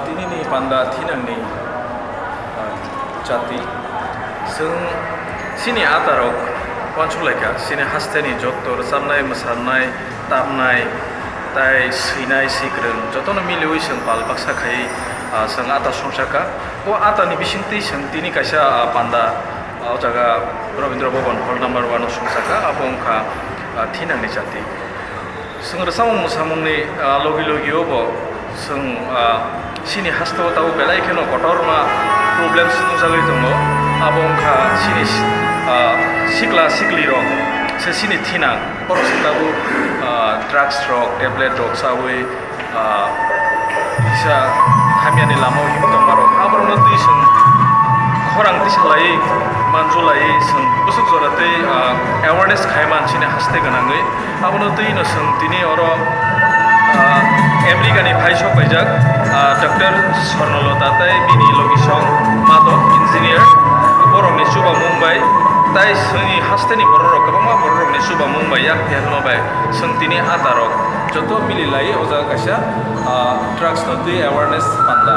Tini ni panda tinang ni jati sini atarok wanchulaika sini hasteni jotor samnai masanai tamnai tai sinai sikreng jotono miliwi seng palpaksa khai seng ata songsaka o ata ni bisingti seng tini kaisa panda o jaga Rabindra Bhavan hall number 1 songsaka abongkha tinang ni jati seng samung samung ni logi logi obo seng sini hasto tahu belai keno kotorma problem sinu jagai tongo abongkha sini sikla sikli rok se sini thina porok tabu drugs rok tablet rok sawi isa hamiani lamo himtong marok aborno tisung khorang tisalai manjulai sung busuk jorate awareness khaiman sini haste ganangai abono tino sung tini oro Amerikani Paisok Pajak, Dr. Sornolota tai bini logisong Madov engineer borok ni Suba Mumbai tai seni hasteni borok kabama borok ni Suba Mumbai yak pian mabai sentini atarok joto mililai oja kasya drugs no awareness panda